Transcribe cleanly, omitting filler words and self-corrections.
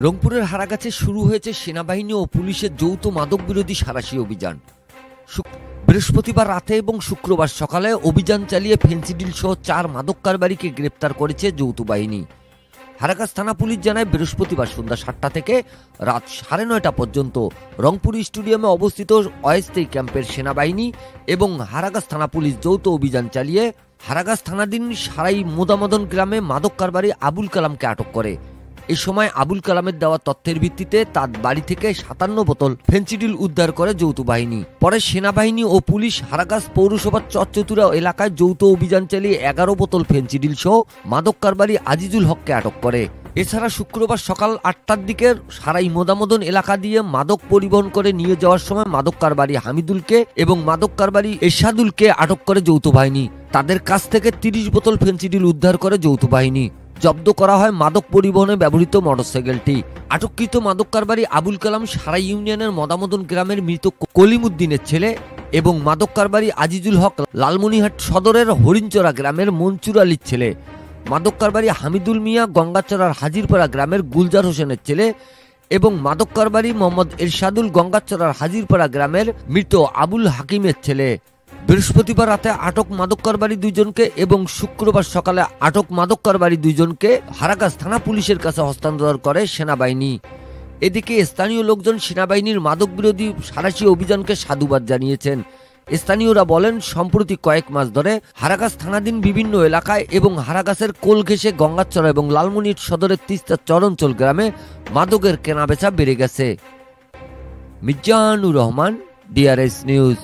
রংপুরের হারাগাছে শুরু হয়েছে সেনাবাহিনী ও পুলিশের যৌথ মাদক বিরোধী সাঁড়াশি অভিযান। বৃহস্পতিবার রাতে এবং শুক্রবার সকালে অভিযান চালিয়ে ফেন্সিডিল সহ 4 মাদক কারবারিকে গ্রেপ্তার করেছে যৌথ বাহিনী। হারাগাছ থানা পুলিশ জানায়, বৃহস্পতিবার সন্ধ্যা 7টা থেকে রাত 9:30 পর্যন্ত রংপুর স্টেডিয়ামে অবস্থিত অস্থায়ী ক্যাম্পের সেনাবাহিনী এবং হারাগাছ থানা পুলিশ যৌথ অভিযান চালিয়ে হারাগাছ থানাধীন সারাই মোদামদন গ্রামে মাদক কারবারি আবুল কালামকে আটক করে। এই সময় আবুল কালামের দেওয়া তথ্যের ভিত্তিতে তার বাড়ি থেকে 57 বোতল ফেন্সিডিল উদ্ধার করে যৌথ বাহিনী। পরে সেনাবাহিনী ও পুলিশ হারাগাছ পৌরসভার চরচতুরা এলাকায় যৌথ অভিযান চালিয়ে 11 বোতল ফেন্সিডিল সহ মাদক কারবারি আজিজুল হককে আটক করে। এছাড়া শুক্রবার সকাল 8টার দিকে সারাই মোদামদন এলাকা দিয়ে মাদক পরিবহন করে নিয়ে যাওয়ার সময় মাদক কারবারি হামিদুলকে এবং মাদক কারবারি এরশাদুলকে আটক করে যৌথ বাহিনী। তাদের কাছ থেকে 30 বোতল ফেন্সিডিল উদ্ধার করে যৌথ বাহিনী। জব্দ করা হয় মাদক পরিবহনে ব্যবহৃত মোটরসাইকেলটি। আটককৃত মাদক কারবারি আবুল কালাম সারাই ইউনিয়নের মোদামদন গ্রামের মৃত কলিমুদ্দিনের ছেলে এবং মাদক কারবারি আজিজুল হক লালমনিরহাট সদরের হরিণচরা গ্রামের মনসুর আলীর ছেলে। মাদক কারবারি হামিদুল মিয়া গঙ্গাচড়ার হাজিরপাড়া গ্রামের গুলজার হোসেনের ছেলে এবং মাদক কারবারি মোহাম্মদ এরশাদুল গঙ্গাচড়ার হাজিরপাড়া গ্রামের মৃত আবুল হাকিমের ছেলে। বৃহস্পতিবার রাতে আটক মাদক কারবারি 2 জনকে এবং শুক্রবার সকালে আটক মাদক কারবারি 2 জনকে হারাগাছ থানা পুলিশের কাছে হস্তান্তর করে সেনাবাহিনী। এদিকে স্থানীয় লোকজন সেনাবাহিনীর মাদক বিরোধী সাঁড়াশি অভিযানকে সাধুবাদ জানিয়েছেন। স্থানীয়রা বলেন, সম্প্রতি কয়েক মাস ধরে হারাগাছ থানাধীন বিভিন্ন এলাকায় এবং হারাগাছের কোল ঘেঁষে গঙ্গাচড়া এবং লালমনিরহাট সদরের তিস্তা চরাঞ্চল গ্রামে মাদকের কেনাবেচা বেড়ে গেছে। Mizanur Rahman, DRS news.